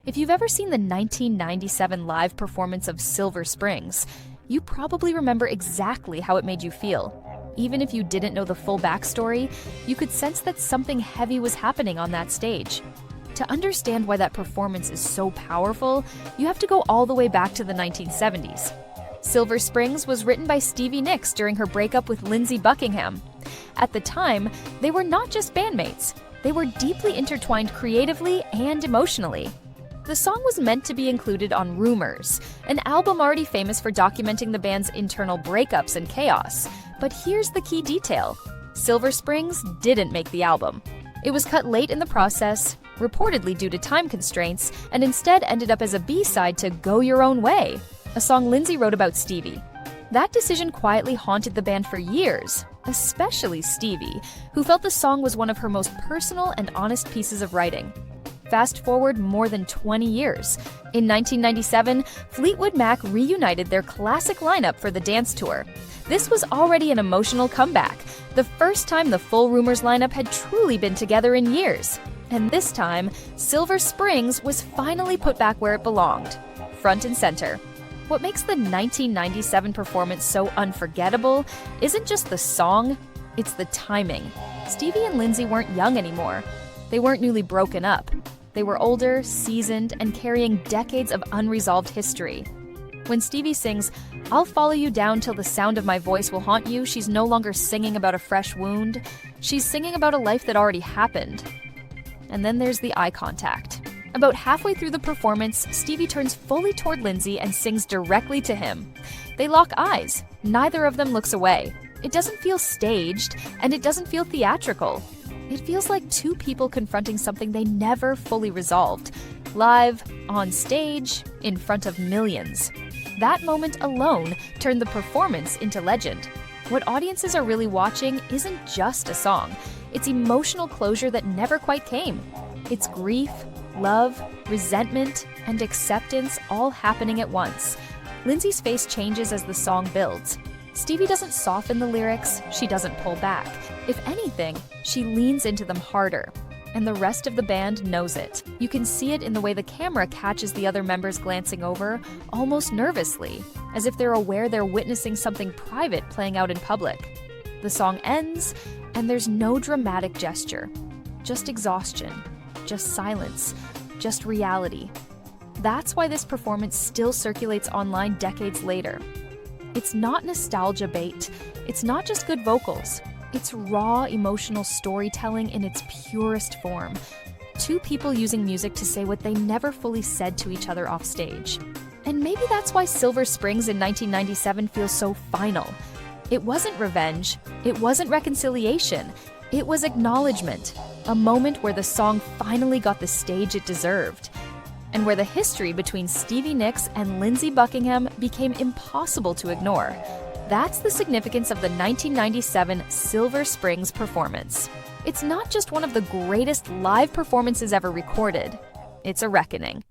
If you've ever seen the 1997 live performance of Silver Springs, you probably remember exactly how it made you feel. Even if you didn't know the full backstory, you could sense that something heavy was happening on that stage. To understand why that performance is so powerful, you have to go all the way back to the 1970s. Silver Springs was written by Stevie Nicks during her breakup with Lindsey Buckingham. At the time, they were not just bandmates, they were deeply intertwined creatively and emotionally. The song was meant to be included on Rumors, an album already famous for documenting the band's internal breakups and chaos. But here's the key detail: Silver Springs didn't make the album. It was cut late in the process, reportedly due to time constraints, and instead ended up as a B-side to Go Your Own Way, a song Lindsey wrote about Stevie. That decision quietly haunted the band for years, especially Stevie, who felt the song was one of her most personal and honest pieces of writing. Fast forward more than 20 years. In 1997, Fleetwood Mac reunited their classic lineup for the dance tour. This was already an emotional comeback, the first time the full Rumors lineup had truly been together in years. And this time, Silver Springs was finally put back where it belonged, front and center. What makes the 1997 performance so unforgettable isn't just the song, it's the timing. Stevie and Lindsey weren't young anymore. They weren't newly broken up. They were older, seasoned, and carrying decades of unresolved history. When Stevie sings, "I'll follow you down till the sound of my voice will haunt you," she's no longer singing about a fresh wound. She's singing about a life that already happened. And then there's the eye contact. About halfway through the performance, Stevie turns fully toward Lindsey and sings directly to him. They lock eyes. Neither of them looks away. It doesn't feel staged, and it doesn't feel theatrical. It feels like two people confronting something they never fully resolved, live, on stage, in front of millions. That moment alone turned the performance into legend. What audiences are really watching isn't just a song, it's emotional closure that never quite came. It's grief, love, resentment, and acceptance all happening at once. Lindsey's face changes as the song builds. Stevie doesn't soften the lyrics, she doesn't pull back. If anything, she leans into them harder. And the rest of the band knows it. You can see it in the way the camera catches the other members glancing over, almost nervously, as if they're aware they're witnessing something private playing out in public. The song ends, and there's no dramatic gesture. Just exhaustion, just silence, just reality. That's why this performance still circulates online decades later. It's not nostalgia bait, it's not just good vocals. It's raw emotional storytelling in its purest form. Two people using music to say what they never fully said to each other off stage. And maybe that's why Silver Springs in 1997 feels so final. It wasn't revenge, it wasn't reconciliation, it was acknowledgement. A moment where the song finally got the stage it deserved. And where the history between Stevie Nicks and Lindsey Buckingham became impossible to ignore. That's the significance of the 1997 Silver Springs performance. It's not just one of the greatest live performances ever recorded, it's a reckoning.